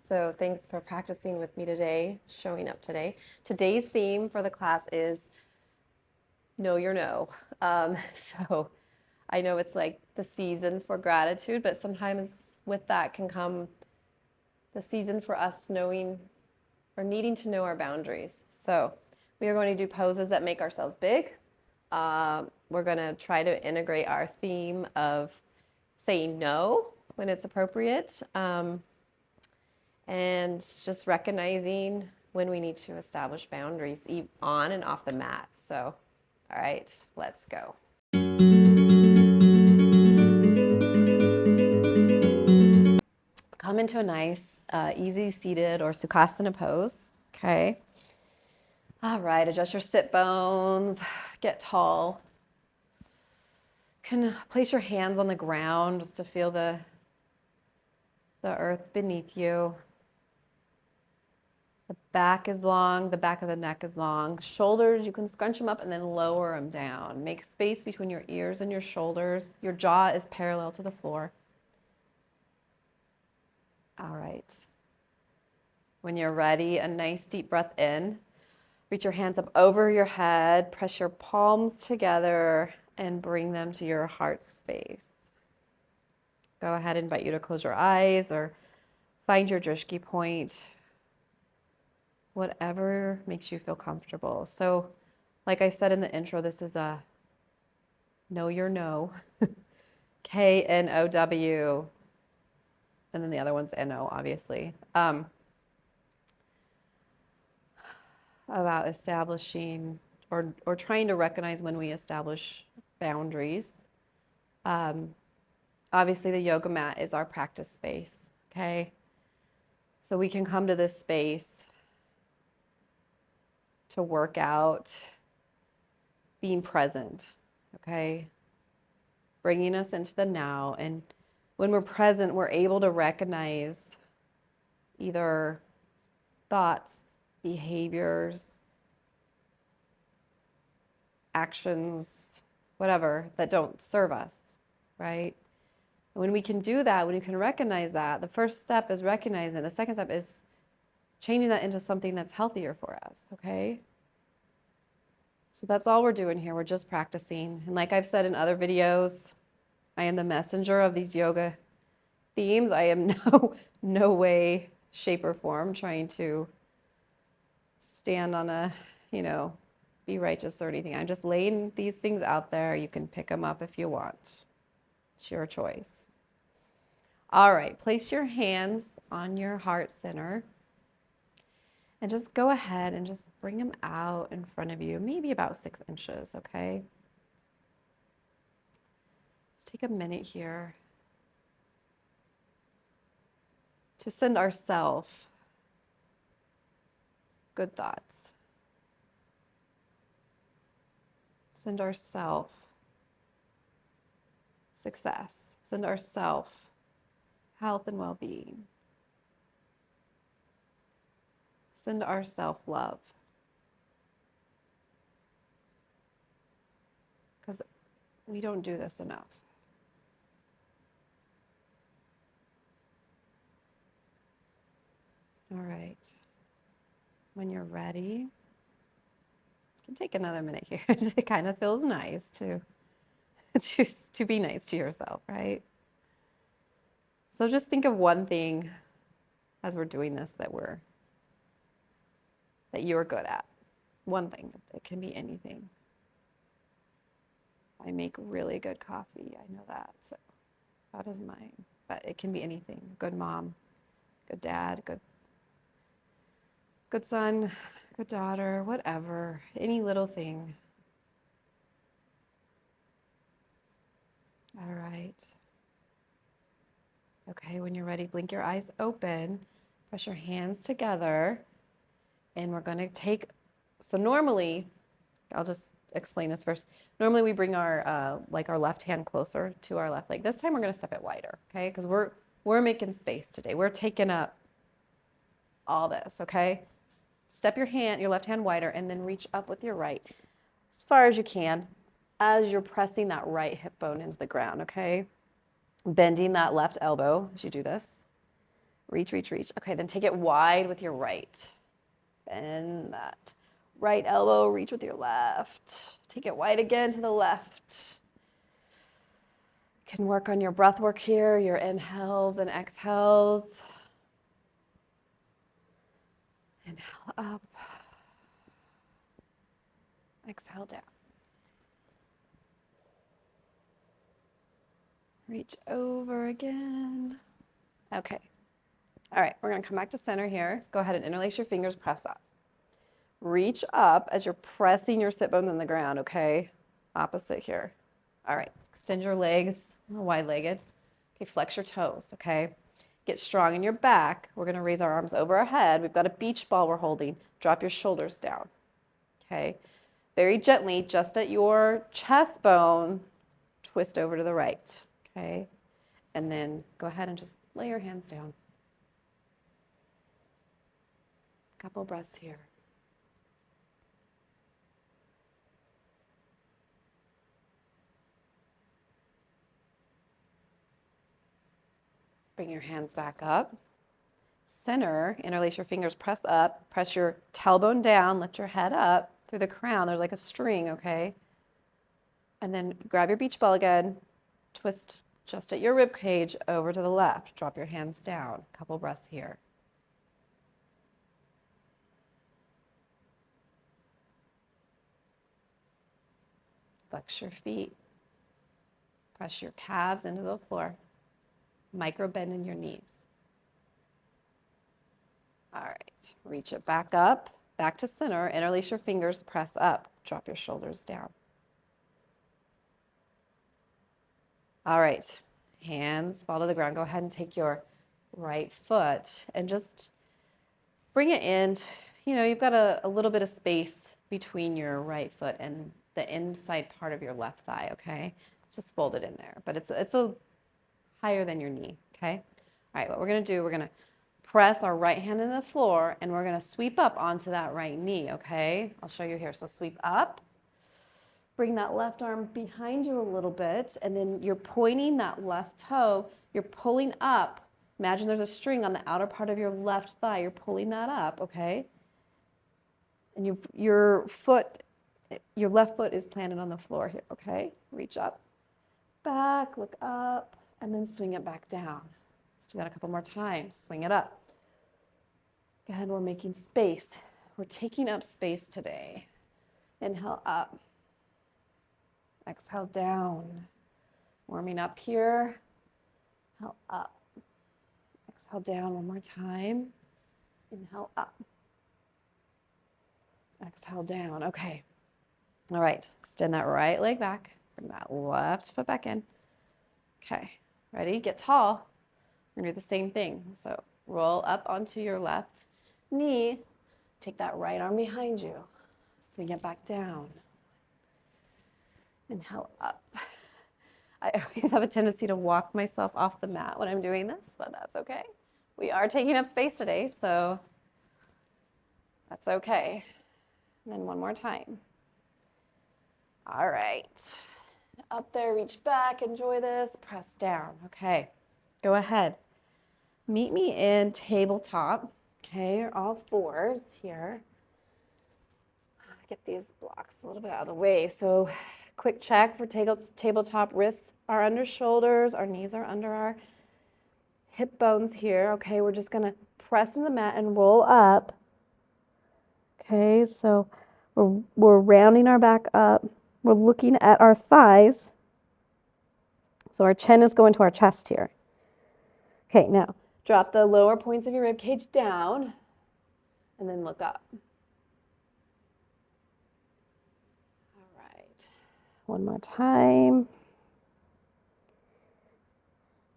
So thanks for practicing with me today, showing up today. Today's theme for the class is know your no. So I know it's like the season for gratitude, but sometimes with that can come the season for us knowing or needing to know our boundaries. So we are going to do poses that make ourselves big. We're going to try to integrate our theme of saying no when it's appropriate. And just recognizing when we need to establish boundaries on and off the mat. So, all right, let's go. Come into a nice, easy seated or Sukasana pose. Okay. All right, adjust your sit bones, get tall. You can place your hands on the ground just to feel the earth beneath you. The back is long, the back of the neck is long. Shoulders, you can scrunch them up and then lower them down. Make space between your ears and your shoulders. Your jaw is parallel to the floor. All right. When you're ready, a nice deep breath in. Reach your hands up over your head. Press your palms together and bring them to your heart space. Go ahead and invite you to close your eyes or find your drishti point. Whatever makes you feel comfortable. So, like I said in the intro, this is a know your no. K-N-O-W. And then the other one's N-O, obviously. About establishing or trying to recognize when we establish boundaries. Obviously, the yoga mat is our practice space, okay? So we can come to this space to work out being present, okay? Bringing us into the now. And when we're present, we're able to recognize either thoughts, behaviors, actions, whatever, that don't serve us, right? And when we can do that, when you can recognize that, the first step is recognizing it. The second step is changing that into something that's healthier for us, okay? So that's all we're doing here. We're just practicing. And like I've said in other videos, I am the messenger of these yoga themes. I am no way, shape, or form trying to stand on a, be righteous or anything. I'm just laying these things out there. You can pick them up if you want. It's your choice. All right, place your hands on your heart center. And just go ahead and just bring them out in front of you, maybe about 6 inches, okay? Just take a minute here to send ourselves good thoughts. Send ourselves success. Send ourselves health and well-being. Send ourselves love. Because we don't do this enough. All right. When you're ready, you can take another minute here. It kind of feels nice to be nice to yourself, right? So just think of one thing as we're doing this that you're good at. One thing. It can be anything. I make really good coffee. I know that. So that is mine. But it can be anything. Good mom, good dad, good son, good daughter, whatever. Any little thing. All right. Okay, when you're ready, blink your eyes open. Press your hands together. And we're going to take, so normally, I'll just explain this first. Normally we bring our left hand closer to our left leg. This time we're going to step it wider, okay? Because we're making space today. We're taking up all this, okay? Step your left hand wider, and then reach up with your right as far as you can as you're pressing that right hip bone into the ground, okay? Bending that left elbow as you do this. Reach, reach, reach. Okay, then take it wide with your right. Bend that right elbow, reach with your left. Take it wide again to the left. You can work on your breath work here, your inhales and exhales. Inhale up. Exhale down. Reach over again. Okay. All right, we're gonna come back to center here. Go ahead and interlace your fingers, press up. Reach up as you're pressing your sit bones in the ground, okay? Opposite here. All right, extend your legs, wide-legged. Okay, flex your toes, okay? Get strong in your back. We're gonna raise our arms over our head. We've got a beach ball we're holding. Drop your shoulders down, okay? Very gently, just at your chest bone, twist over to the right, okay? And then go ahead and just lay your hands down. Couple breaths here. Bring your hands back up. Center, interlace your fingers, press up, press your tailbone down, lift your head up through the crown. There's like a string, okay? And then grab your beach ball again, twist just at your rib cage over to the left. Drop your hands down. Couple breaths here. Flex your feet. Press your calves into the floor. Micro bend in your knees. All right, reach it back up, back to center. Interlace your fingers, press up. Drop your shoulders down. All right, hands fall to the ground. Go ahead and take your right foot and just bring it in. You know, you've got a little bit of space between your right foot and the inside part of your left thigh, okay? Just fold it in there, but it's a higher than your knee, okay? All right, what we're gonna do, we're gonna press our right hand in the floor and we're gonna sweep up onto that right knee, okay? I'll show you here. So sweep up, bring that left arm behind you a little bit, and then you're pointing that left toe, you're pulling up. Imagine there's a string on the outer part of your left thigh. You're pulling that up, okay? And your left foot is planted on the floor here, okay? Reach up, back, look up, and then swing it back down. Let's do that a couple more times. Swing it up. Again, we're making space. We're taking up space today. Inhale up. Exhale down. Warming up here. Inhale up. Exhale down one more time. Inhale up. Exhale down. Okay. All right. Extend that right leg back. Bring that left foot back in. Okay. Ready? Get tall. We're going to do the same thing. So roll up onto your left knee. Take that right arm behind you. Swing it back down. Inhale up. I always have a tendency to walk myself off the mat when I'm doing this, but that's okay. We are taking up space today, so that's okay. And then one more time. All right. Up there, reach back, enjoy this, press down. Okay, go ahead. Meet me in tabletop. Okay, all fours here. Get these blocks a little bit out of the way. So quick check for tabletop. Wrists are under shoulders, our knees are under our hip bones here. Okay, we're just gonna press in the mat and roll up. Okay, so we're rounding our back up. We're looking at our thighs. So our chin is going to our chest here. Okay, now drop the lower points of your rib cage down and then look up. All right, one more time.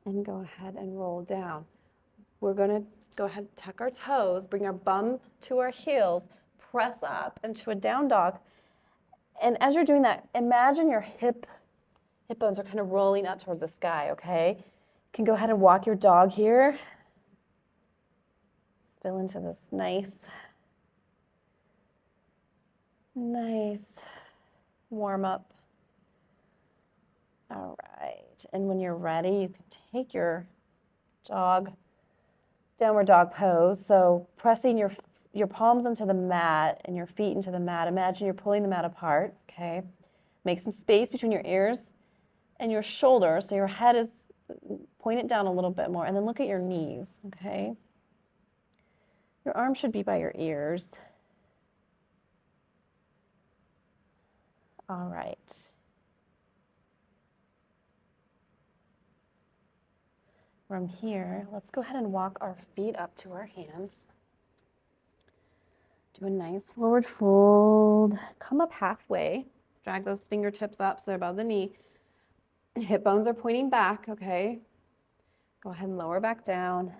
And go ahead and roll down. We're gonna go ahead and tuck our toes, bring our bum to our heels, press up into a down dog. And as you're doing that, imagine your hip bones are kind of rolling up towards the sky, okay? You can go ahead and walk your dog here. Spill into this nice warm up. All right, and when you're ready, you can take your dog downward dog pose. So pressing your palms into the mat and your feet into the mat. Imagine you're pulling the mat apart, okay? Make some space between your ears and your shoulders, so your head is, point it down a little bit more, and then look at your knees, okay? Your arms should be by your ears. All right. From here, let's go ahead and walk our feet up to our hands. Do a nice forward fold. Come up halfway. Drag those fingertips up so they're above the knee. Hip bones are pointing back, okay? Go ahead and lower back down.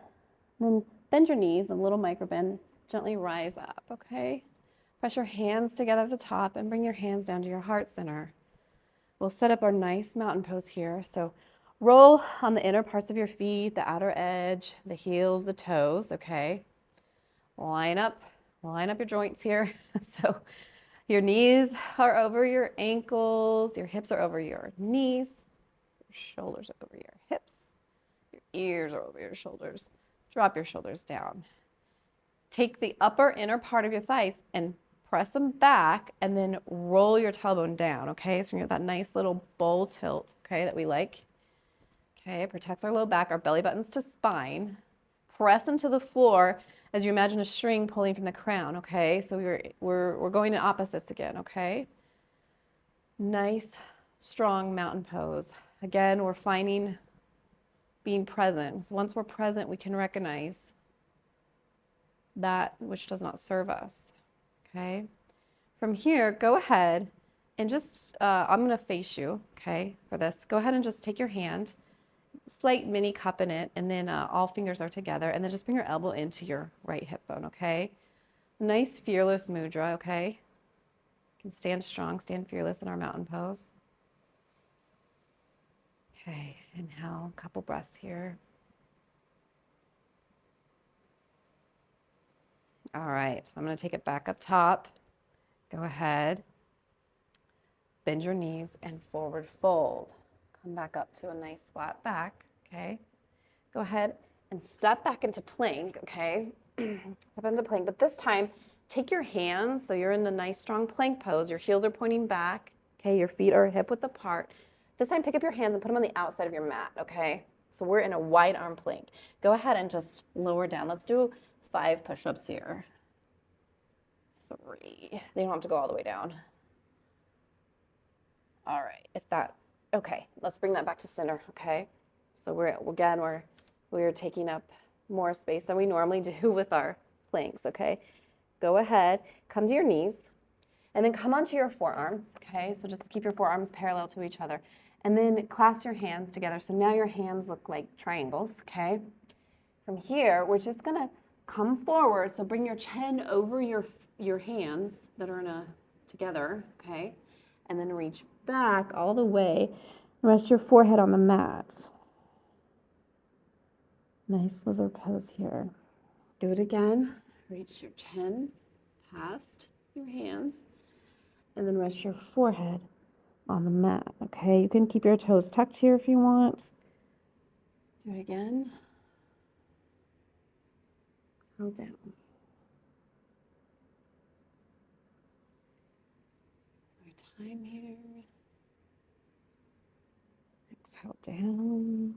Then bend your knees, a little micro bend. Gently rise up, okay? Press your hands together at the top and bring your hands down to your heart center. We'll set up our nice mountain pose here. So roll on the inner parts of your feet, the outer edge, the heels, the toes, okay? Line up your joints here. So your knees are over your ankles, your hips are over your knees, your shoulders are over your hips, your ears are over your shoulders. Drop your shoulders down. Take the upper inner part of your thighs and press them back and then roll your tailbone down, okay? So you get that nice little bowl tilt, okay, that we like. Okay, it protects our low back, our belly buttons to spine. Press into the floor as you imagine a string pulling from the crown, okay? So we're going in opposites again, okay? Nice, strong mountain pose. Again, we're finding being present. So once we're present, we can recognize that which does not serve us, okay? From here, go ahead and just, I'm gonna face you, okay, for this. Go ahead and just take your hand, slight mini cup in it, and then all fingers are together, and then just bring your elbow into your right hip bone, okay? Nice fearless mudra, okay? You can stand strong, stand fearless in our mountain pose. Okay, inhale, a couple breaths here. All right, so I'm gonna take it back up top. Go ahead, bend your knees and forward fold. Come back up to a nice flat back, okay? Go ahead and step back into plank, okay? Step into plank, but this time, take your hands, so you're in a nice strong plank pose. Your heels are pointing back, okay? Your feet are hip width apart. This time, pick up your hands and put them on the outside of your mat, okay? So we're in a wide arm plank. Go ahead and just lower down. Let's do 5 push-ups here. 3. They don't have to go all the way down. All right, okay, let's bring that back to center, okay? So we're taking up more space than we normally do with our planks, okay? Go ahead, come to your knees, and then come onto your forearms, okay? So just keep your forearms parallel to each other. And then clasp your hands together. So now your hands look like triangles, okay? From here, we're just gonna come forward. So bring your chin over your hands that are together, okay? And then reach back all the way. Rest your forehead on the mat. Nice lizard pose here. Do it again. Reach your chin past your hands. And then rest your forehead on the mat, okay? You can keep your toes tucked here if you want. Do it again. Exhale down. More time here. Exhale down.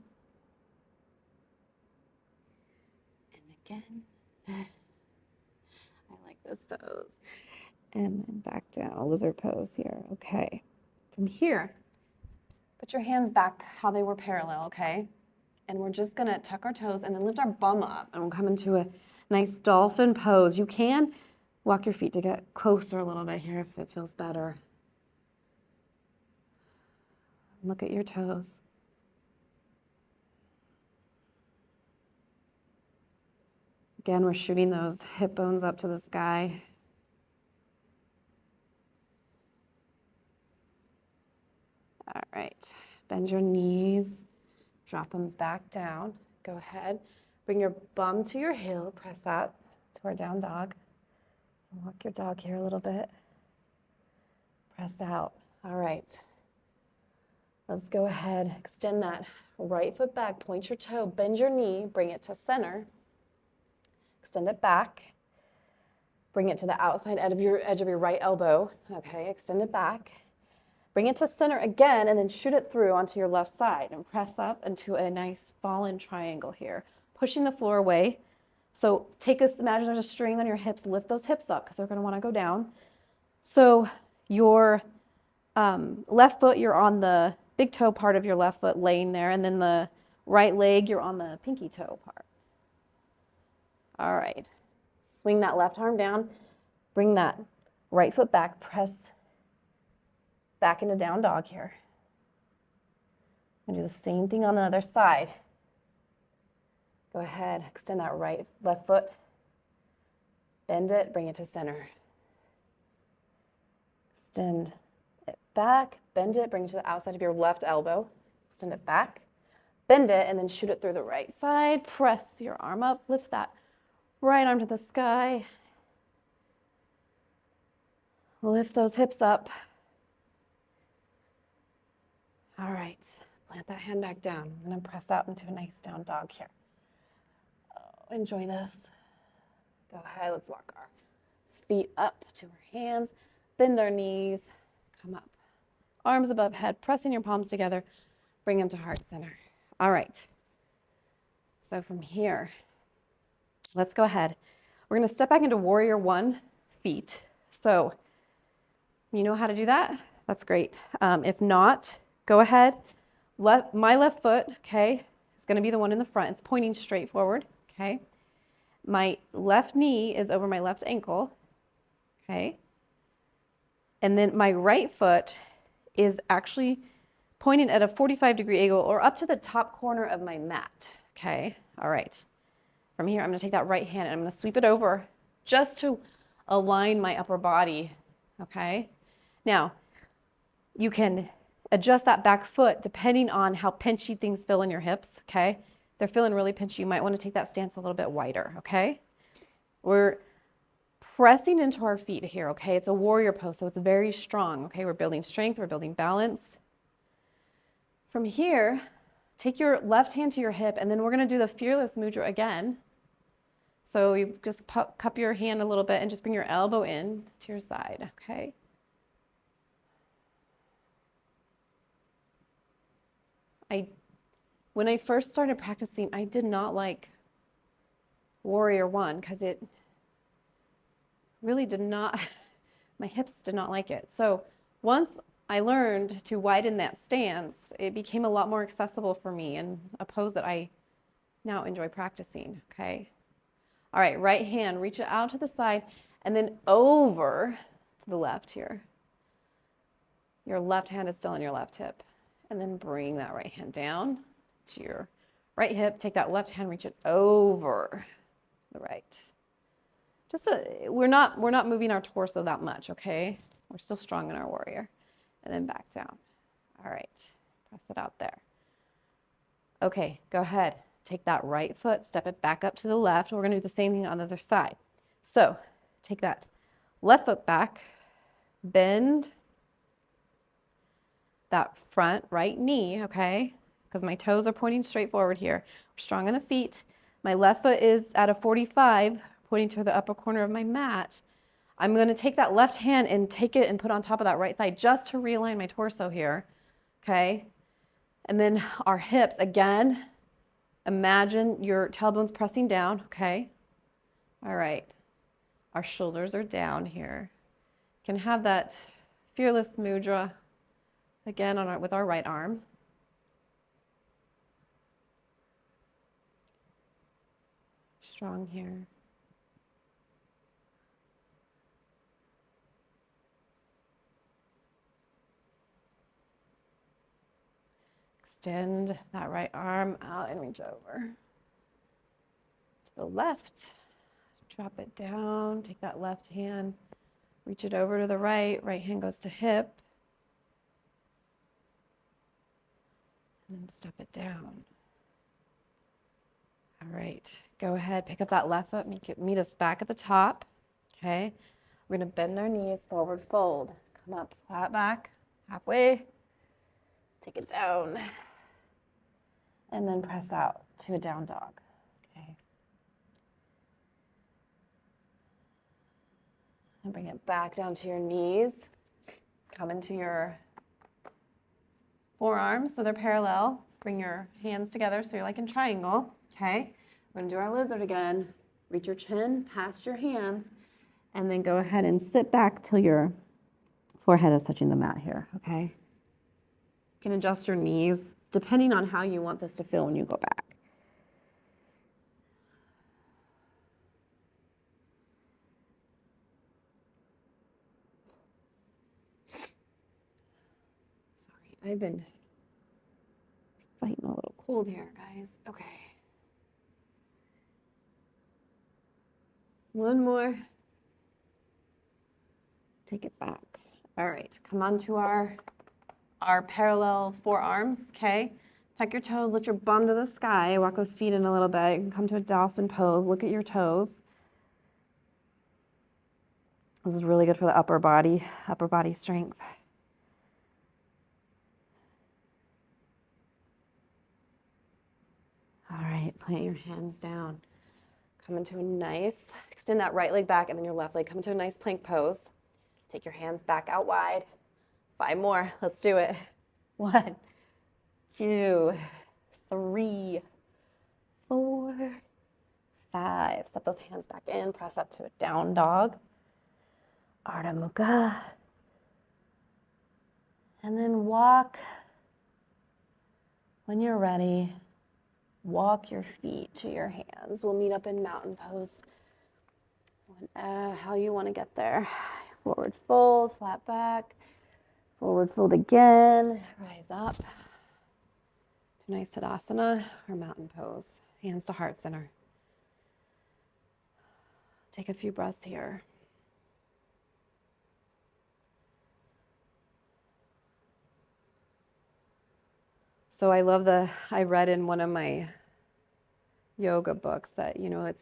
And again. I like this pose. And then back down, lizard pose here, okay. From here, put your hands back how they were parallel, okay? And we're just gonna tuck our toes and then lift our bum up, and we'll come into a nice dolphin pose. You can walk your feet to get closer a little bit here if it feels better. Look at your toes. Again, we're shooting those hip bones up to the sky. All right, bend your knees, drop them back down. Go ahead, bring your bum to your heel, press that to our down dog. Walk your dog here a little bit. Press out. All right. Let's go ahead, extend that right foot back, point your toe, bend your knee, bring it to center. extend it back. Bring it to the outside edge of your right elbow. Okay, extend it back. Bring it to center again, and then shoot it through onto your left side and press up into a nice fallen triangle here, pushing the floor away. So imagine there's a string on your hips, lift those hips up because they're going to want to go down. So your left foot, you're on the big toe part of your left foot laying there, and then the right leg, you're on the pinky toe part. All right. Swing that left arm down, bring that right foot back, press back into down dog here. And do the same thing on the other side. Go ahead, extend that left foot, bend it, bring it to center. Extend it back, bend it, bring it to the outside of your left elbow, extend it back, bend it, and then shoot it through the right side. Press your arm up, lift that right arm to the sky. Lift those hips up. All right, plant that hand back down. I'm gonna press out into a nice down dog here. Oh, enjoy this. Go ahead, let's walk our feet up to our hands, bend our knees, come up. Arms above head, pressing your palms together, bring them to heart center. All right, so from here, let's go ahead. We're gonna step back into warrior one feet. So you know how to do that? That's great. If not, go ahead. My left foot, okay, is gonna be the one in the front. It's pointing straight forward, okay? My left knee is over my left ankle, okay? And then my right foot is actually pointing at a 45-degree angle or up to the top corner of my mat, okay? All right. From here, I'm gonna take that right hand and I'm gonna sweep it over just to align my upper body, okay? Now, you can adjust that back foot depending on how pinchy things feel in your hips, okay? If they're feeling really pinchy, you might want to take that stance a little bit wider, okay? We're pressing into our feet here, okay? It's a warrior pose, so it's very strong, okay? We're building strength, we're building balance. From here, take your left hand to your hip, and then we're going to do the fearless mudra again. So you just cup your hand a little bit and just bring your elbow in to your side, okay? When I first started practicing, I did not like warrior one because it really did not, my hips did not like it. So once I learned to widen that stance, it became a lot more accessible for me and a pose that I now enjoy practicing, okay? All right, right hand, reach it out to the side and then over to the left here. Your left hand is still on your left hip. And then bring that right hand down to your right hip. Take that left hand, reach it over the right. We're not moving our torso that much, okay? We're still strong in our warrior. And then back down. All right, press it out there. Okay, go ahead. Take that right foot, step it back up to the left. We're gonna do the same thing on the other side. So take that left foot back, bend that front right knee, okay? Because my toes are pointing straight forward here. We're strong on the feet. My left foot is at a 45, pointing to the upper corner of my mat. I'm going to take that left hand and take it and put on top of that right thigh just to realign my torso here, okay? And then our hips, again, imagine your tailbones pressing down, okay? All right, our shoulders are down here. You can have that fearless mudra again with our right arm. Strong here. Extend that right arm out and reach over. To the left, drop it down, take that left hand, reach it over to the right hand goes to hip. And then step it down. All right, go ahead, pick up that left foot, meet us back at the top, okay? We're gonna bend our knees, forward fold. Come up, flat back, halfway, take it down, and then press out to a down dog, okay? And bring it back down to your knees. Come into your forearms so they're parallel. Bring your hands together so you're like in triangle. Okay, we're gonna do our lizard again. Reach your chin past your hands, and then go ahead and sit back till your forehead is touching the mat here, okay? You can adjust your knees depending on how you want this to feel when you go back. Sorry, I've been fighting a little cold here, guys. Okay. One more. Take it back. All right, come on to our parallel forearms, okay? Tuck your toes, lift your bum to the sky, walk those feet in a little bit. You can come to a dolphin pose, look at your toes. This is really good for the upper body strength. All right, plant your hands down. Come into a nice, extend that right leg back and then your left leg. Come into a nice plank pose. Take your hands back out wide. 5 more, let's do it. 1, 2, 3, 4, 5. Step those hands back in, press up to a down dog. Ardha Mukha. And then walk. When you're ready, walk your feet to your hands. We'll meet up in mountain pose. How you want to get there. Forward fold, flat back. Forward fold again. Rise up. To nice Tadasana or mountain pose. Hands to heart center. Take a few breaths here. So I love I read in one of my yoga books that, you know,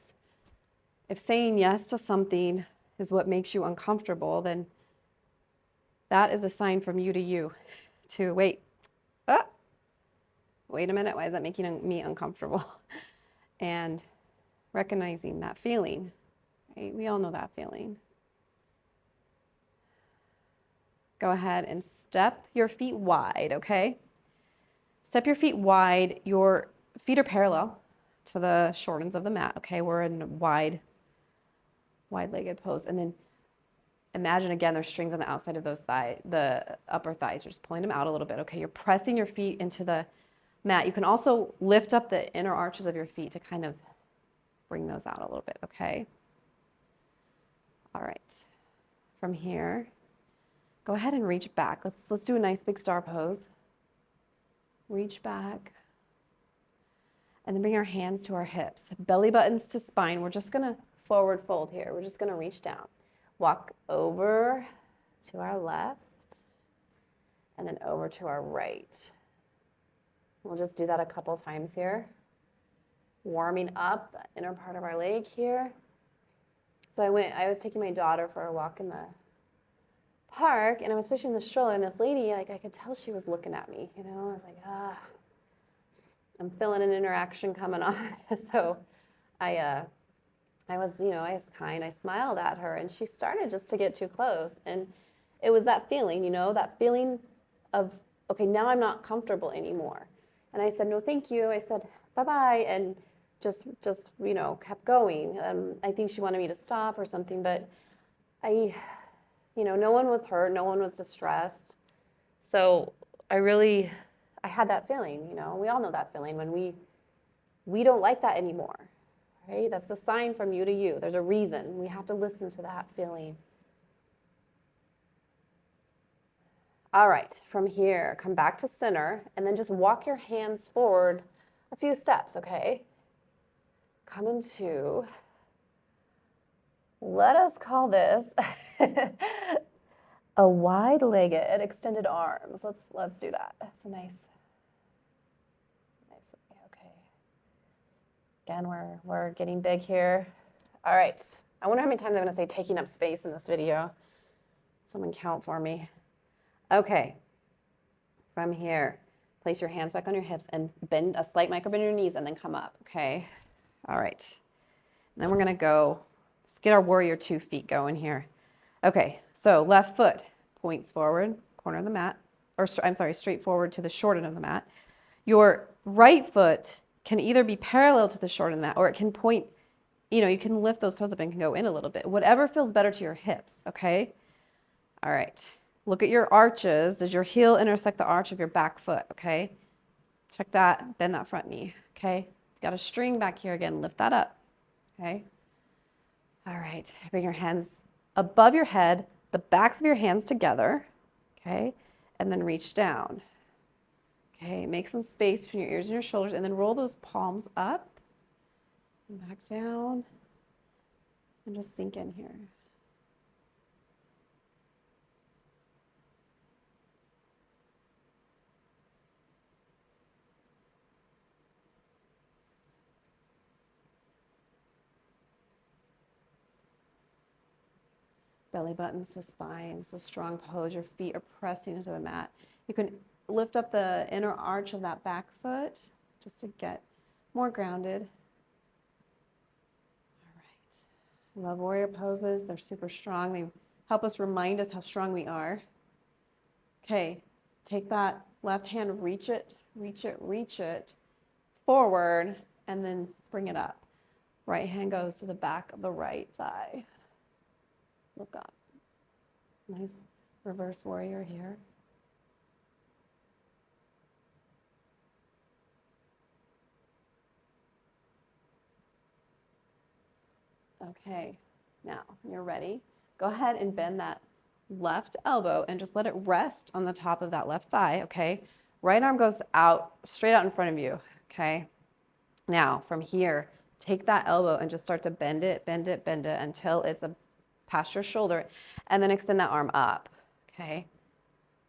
if saying yes to something is what makes you uncomfortable, then that is a sign from you to wait a minute, why is that making me uncomfortable? And recognizing that feeling, right? We all know that feeling. Go ahead and step your feet wide, okay? Step your feet wide. Your feet are parallel to the short ends of the mat, okay? We're in a wide-legged pose. And then imagine again, there's strings on the outside of those the upper thighs. You're just pulling them out a little bit, okay? You're pressing your feet into the mat. You can also lift up the inner arches of your feet to kind of bring those out a little bit, okay? All right. From here, go ahead and reach back. Let's do a nice big star pose. Reach back. And then bring our hands to our hips. Belly buttons to spine. We're just gonna forward fold here. We're just gonna reach down. Walk over to our left and then over to our right. We'll just do that a couple times here. Warming up the inner part of our leg here. So I was taking my daughter for a walk in the park and I was pushing the stroller and this lady, like I could tell she was looking at me, you know, I was like, I'm feeling an interaction coming on. So I was, you know, I was kind, I smiled at her and she started just to get too close. And it was that feeling, you know, that feeling of, okay, now I'm not comfortable anymore. And I said, no, thank you. I said, bye-bye. And just, you know, kept going. I think she wanted me to stop or something, but you know, no one was hurt. No one was distressed. So I had that feeling, you know, we all know that feeling when we don't like that anymore, right? That's the sign from you to you. There's a reason. We have to listen to that feeling. All right, from here, come back to center and then just walk your hands forward a few steps, okay? Come into, let us call this a wide-legged extended arms. Let's do that. That's a nice way, okay. Again, we're getting big here. All right, I wonder how many times I'm gonna say taking up space in this video. Someone count for me. Okay, from here, place your hands back on your hips and bend a slight micro bend in your knees and then come up, okay? All right, and then we're gonna go, let's get our warrior 2 feet going here. Okay, so left foot points forward, corner of the mat, or I'm sorry, straight forward to the short end of the mat. Your right foot can either be parallel to the short end of the mat, or it can point, you can lift those toes up and can go in a little bit. Whatever feels better to your hips, okay? All right, look at your arches. Does your heel intersect the arch of your back foot, okay? Check that, bend that front knee, okay? Got a string back here again, lift that up, okay? All right, bring your hands above your head, the backs of your hands together, okay? And then reach down. Okay, make some space between your ears and your shoulders, and then roll those palms up and back down, and just sink in here. Belly buttons to spine, it's a strong pose. Your feet are pressing into the mat. You can lift up the inner arch of that back foot just to get more grounded. All right. I love warrior poses. They're super strong. They help us remind us how strong we are. Okay, take that left hand, reach it forward, and then bring it up. Right hand goes to the back of the right thigh. Look up. Nice reverse warrior here. Okay, now when you're ready, go ahead and bend that left elbow and just let it rest on the top of that left thigh, okay? Right arm goes out, straight out in front of you, okay? Now, from here, take that elbow and just start to bend it until it's past your shoulder, and then extend that arm up, okay?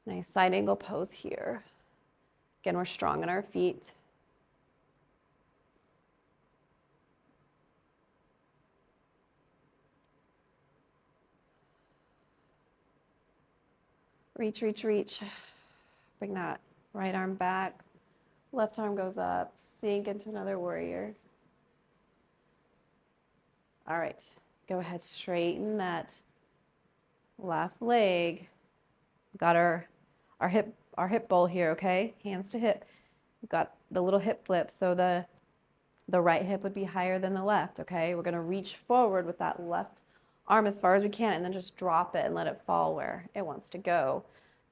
Nice side angle pose here. Again, we're strong in our feet. Reach. Bring that right arm back. Left arm goes up. Sink into another warrior. All right. Go ahead, straighten that left leg. We've got our hip bowl here, okay? Hands to hip. We've got the little hip flip, so the right hip would be higher than the left, okay? We're gonna reach forward with that left arm as far as we can, and then just drop it and let it fall where it wants to go.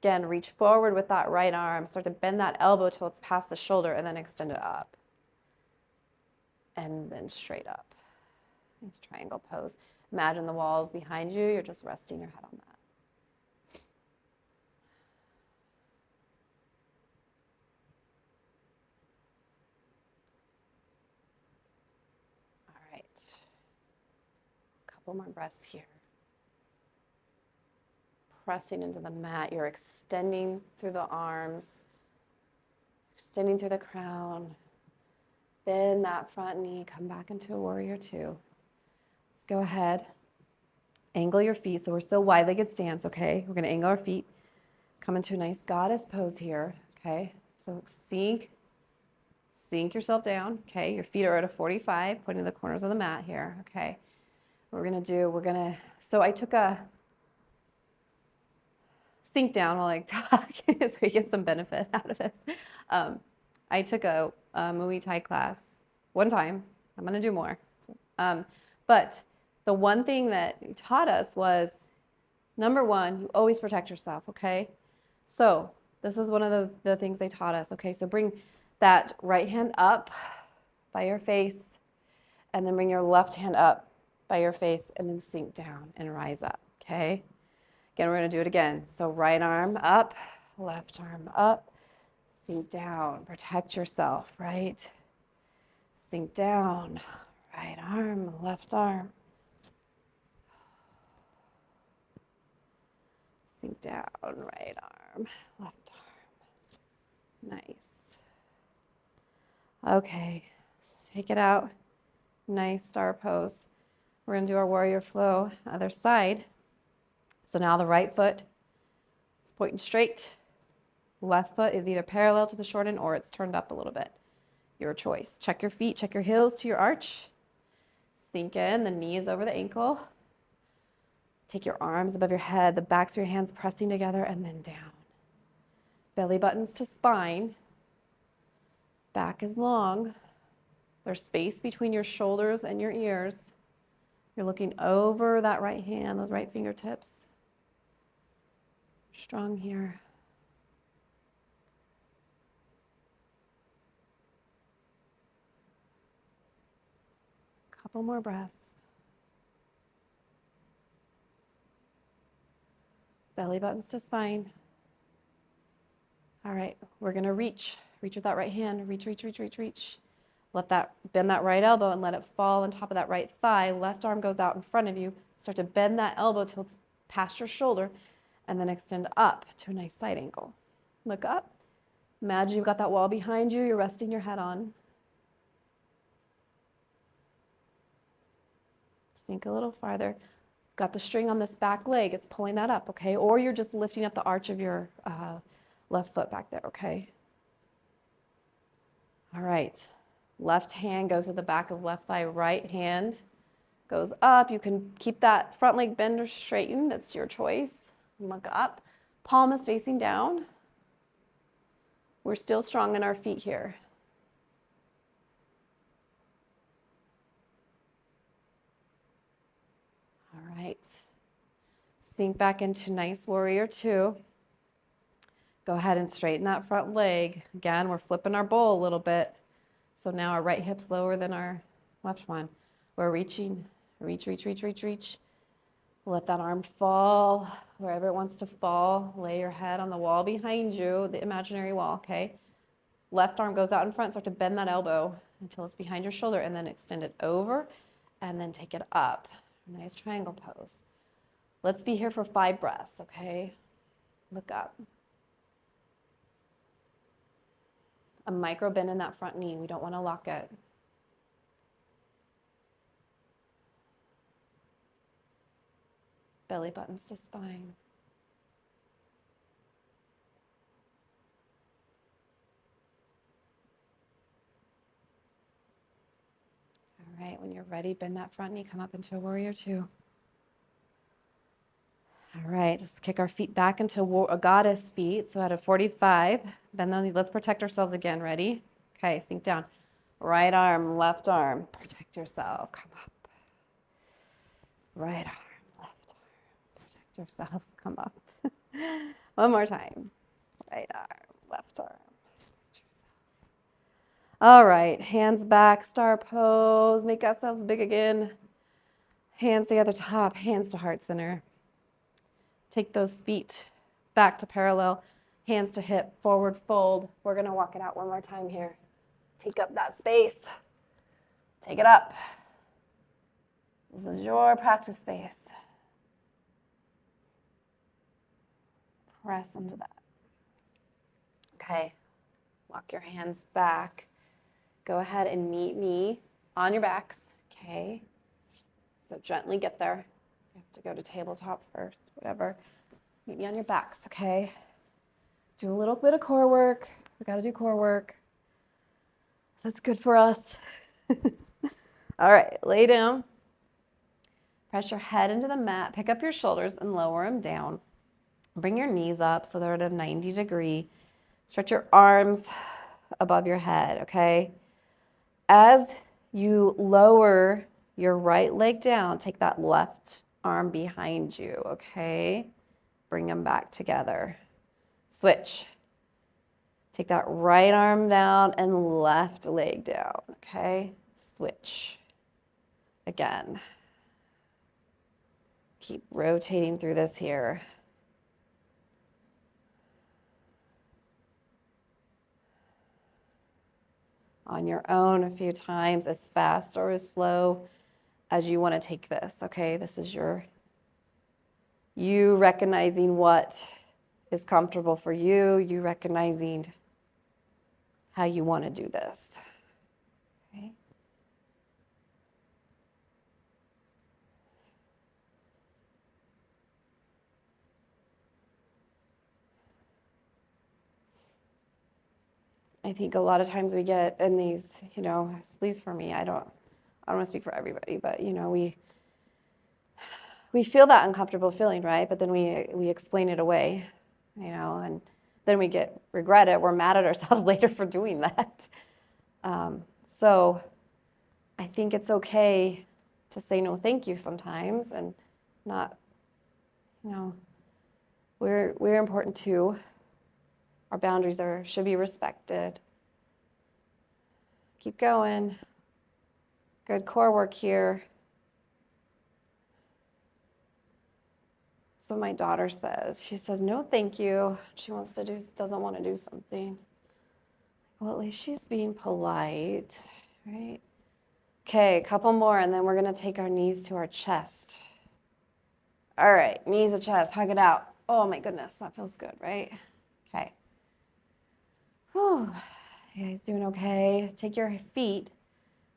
Again, reach forward with that right arm, start to bend that elbow till it's past the shoulder, and then extend it up. And then straight up. Nice triangle pose. Imagine the walls behind you, you're just resting your head on that. All right. Couple more breaths here. Pressing into the mat, you're extending through the arms, extending through the crown. Bend that front knee, come back into a warrior two. Let's go ahead. Angle your feet. So we're still wide-legged stance, okay? We're gonna angle our feet. Come into a nice goddess pose here, okay? So sink yourself down, okay? Your feet are at a 45, pointing to the corners of the mat here, okay? What we're gonna, so I took a sink down while I talk so we get some benefit out of this. I took a Muay Thai class one time. I'm gonna do more. But the one thing that he taught us was, number one, you always protect yourself, okay? So this is one of the things they taught us, okay? So bring that right hand up by your face, and then bring your left hand up by your face, and then sink down and rise up, okay? Again, we're gonna do it again. So right arm up, left arm up, sink down, protect yourself, right? Sink down, right arm, left arm. Sink down, right arm, left arm. Nice. Okay, take it out. Nice star pose. We're gonna do our warrior flow, other side. So now the right foot is pointing straight. Left foot is either parallel to the short end or it's turned up a little bit. Your choice. Check your feet, check your heels to your arch. Sink in, the knee is over the ankle. Take your arms above your head, the backs of your hands pressing together, and then down. Belly buttons to spine. Back is long. There's space between your shoulders and your ears. You're looking over that right hand, those right fingertips. Strong here. Couple more breaths. Belly buttons to spine. All right, we're gonna reach. Reach with that right hand. Reach, reach, reach, reach, reach. Bend that right elbow and let it fall on top of that right thigh. Left arm goes out in front of you. Start to bend that elbow till it's past your shoulder, and then extend up to a nice side angle. Look up. Imagine you've got that wall behind you. You're resting your head on. Sink a little farther. Got the string on this back leg. It's pulling that up, okay? Or you're just lifting up the arch of your left foot back there, okay? All right. Left hand goes to the back of left thigh. Right hand goes up. You can keep that front leg bend or straighten. That's your choice. Look up. Palm is facing down. We're still strong in our feet here. All right. Sink back into nice warrior two. Go ahead and straighten that front leg. Again, we're flipping our bowl a little bit. So now our right hip's lower than our left one. We're reaching. Reach, reach, reach, reach, reach. Let that arm fall wherever it wants to fall. Lay your head on the wall behind you, the imaginary wall, okay? Left arm goes out in front. Start to bend that elbow until it's behind your shoulder, and then extend it over, and then take it up. Nice triangle pose. Let's be here for 5 breaths, okay? Look up. A micro bend in that front knee. We don't want to lock it. Belly buttons to spine. All right, when you're ready, bend that front knee, come up into a warrior two. All right, let's kick our feet back into a goddess feet. So at a 45, bend those knees. Let's protect ourselves again. Ready? Okay, sink down. Right arm, left arm. Protect yourself. Come up. Right arm, left arm. Protect yourself. Come up. One more time. Right arm, left arm. Protect yourself. All right, hands back, star pose. Make ourselves big again. Hands together, top, hands to heart center. Take those feet back to parallel, hands to hip, forward fold. We're gonna walk it out one more time here. Take up that space. Take it up. This is your practice space. Press into that. Okay, walk your hands back. Go ahead and meet me on your backs, okay? So gently get there. You have to go to tabletop first, whatever. Meet me on your backs, okay? Do a little bit of core work. We gotta do core work. So that's good for us. All right, lay down. Press your head into the mat. Pick up your shoulders and lower them down. Bring your knees up so they're at a 90 degree. Stretch your arms above your head, okay? As you lower your right leg down, take that left arm behind you, okay? Bring them back together. Switch. Take that right arm down and left leg down, okay? Switch. Again. Keep rotating through this here. On your own a few times, as fast or as slow as you want to take this, okay? This is you recognizing what is comfortable for you, you recognizing how you want to do this, okay? I think a lot of times we get in these, at least for me, I don't want to speak for everybody, but we we feel that uncomfortable feeling, right? But then we explain it away, you know, and then we regret it. We're mad at ourselves later for doing that. So I think it's okay to say no thank you sometimes, and not, you know, we're important too. Our boundaries should be respected. Keep going. Good core work here. So my daughter says, she says, no, thank you. She doesn't want to do something. Well, at least she's being polite, right? Okay, a couple more, and then we're going to take our knees to our chest. All right, knees to chest, hug it out. Oh my goodness, that feels good, right? Okay. Whew. You guys doing okay? Take your feet,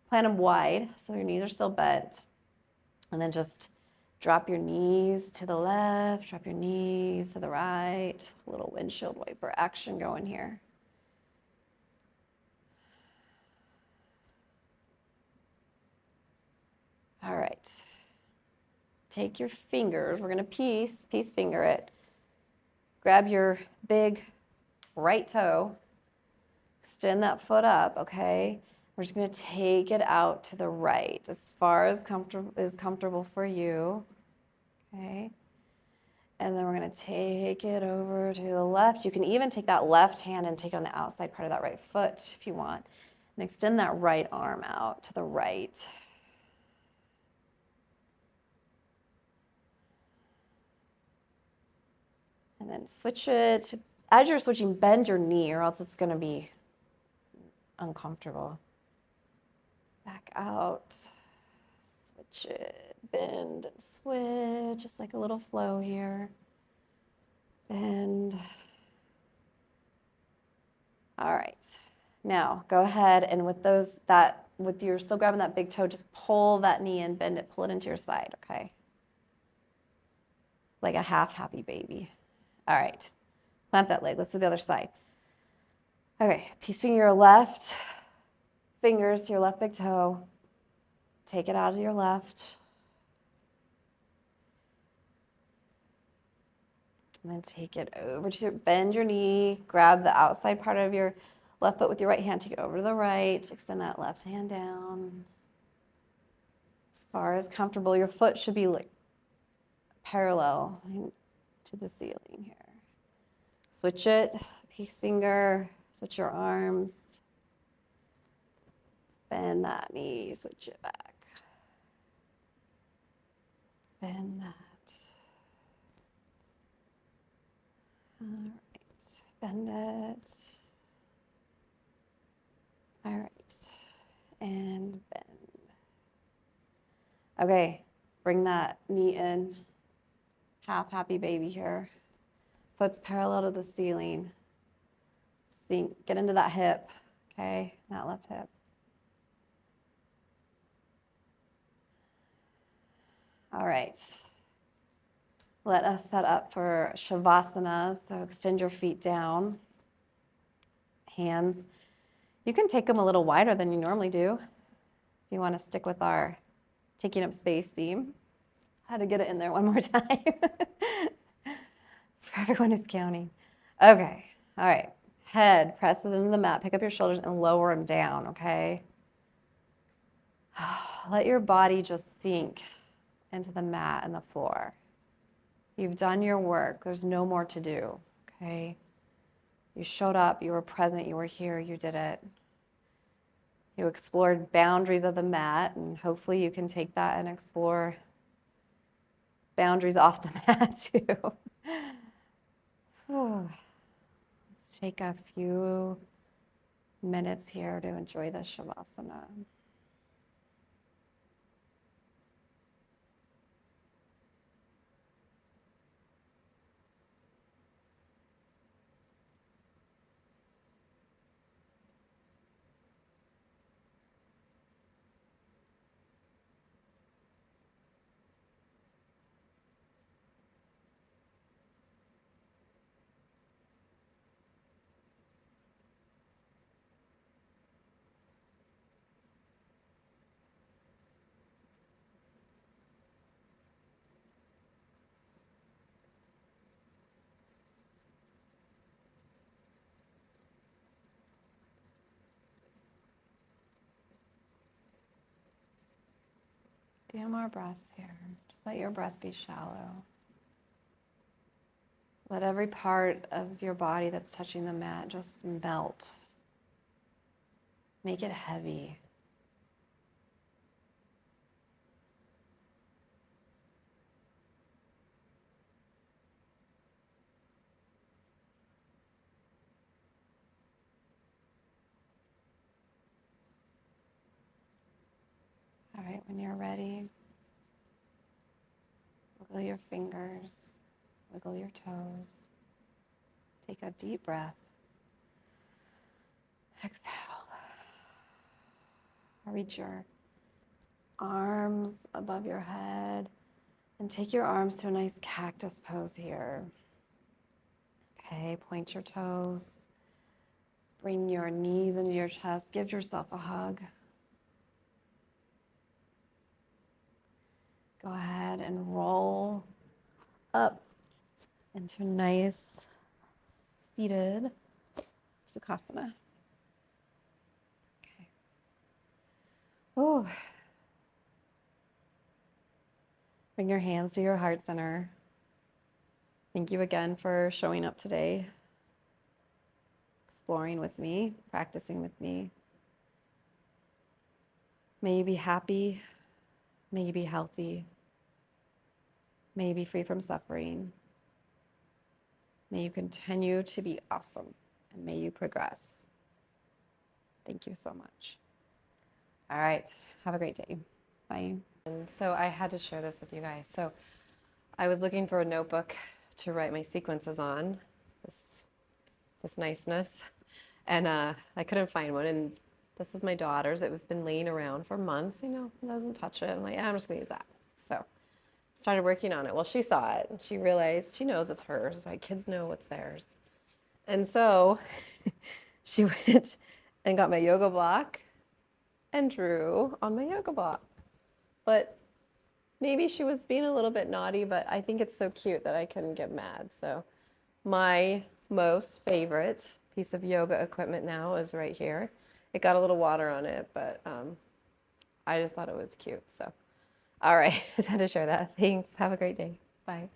plant them wide so your knees are still bent. And then just drop your knees to the left, drop your knees to the right. A little windshield wiper action going here. All right. Take your fingers. We're going to peace finger it. Grab your big right toe. Extend that foot up, okay? We're just going to take it out to the right as far as comfortable for you, okay? And then we're going to take it over to the left. You can even take that left hand and take it on the outside part of that right foot if you want. And extend that right arm out to the right. And then switch it. As you're switching, bend your knee or else it's going to be uncomfortable. Back out. Switch it. Bend and switch. Just like a little flow here. Bend. All right. Now go ahead and with you're still grabbing that big toe, just pull that knee in, bend it, pull it into your side, okay? Like a half happy baby. All right. Plant that leg. Let's do the other side. Okay. Peace finger your left fingers to your left big toe. Take it out of your left. And then take it over bend your knee, grab the outside part of your left foot with your right hand, take it over to the right, extend that left hand down. As far as comfortable, your foot should be like parallel to the ceiling here. Switch it, peace finger, switch your arms. Bend that knee, switch it back. Bend that. All right, bend it. All right, and bend. Okay, bring that knee in. Half happy baby here. Foot's parallel to the ceiling. Sink, get into that hip, okay? That left hip. All right. Let us set up for Savasana. So extend your feet down. Hands. You can take them a little wider than you normally do. If you want to stick with our taking up space theme. I had to get it in there one more time. For everyone who's counting. Okay. All right. Head presses into the mat. Pick up your shoulders and lower them down, okay? Let your body just sink into the mat and the floor. You've done your work. There's no more to do, okay? You showed up. You were present. You were here. You did it. You explored boundaries of the mat, and hopefully you can take that and explore boundaries off the mat too. Let's take a few minutes here to enjoy the Shavasana. few more breaths here. Just let your breath be shallow. Let every part of your body that's touching the mat just melt. Make it heavy. All right, when you're ready, wiggle your fingers, wiggle your toes. Take a deep breath. Exhale. Reach your arms above your head and take your arms to a nice cactus pose here. Okay, point your toes. Bring your knees into your chest. Give yourself a hug. Go ahead and roll up into a nice seated Sukasana. Okay. Oh. Bring your hands to your heart center. Thank you again for showing up today, exploring with me, practicing with me. May you be happy. May you be healthy. May you be free from suffering. May you continue to be awesome, and may you progress. Thank you so much. All right, have a great day. Bye. And so I had to share this with you guys. So I was looking for a notebook to write my sequences on, this niceness, and I couldn't find one. And this is my daughter's. It was been laying around for months, doesn't touch it. I'm like, I'm just gonna use that. So started working on it. Well, she saw it and she realized, she knows it's hers, right? Kids know what's theirs. And so she went and got my yoga block and drew on my yoga block. But maybe she was being a little bit naughty, but I think it's so cute that I couldn't get mad. So my most favorite piece of yoga equipment now is right here. It got a little water on it, but I just thought it was cute. So, all right, just had to share that. Thanks. Have a great day. Bye.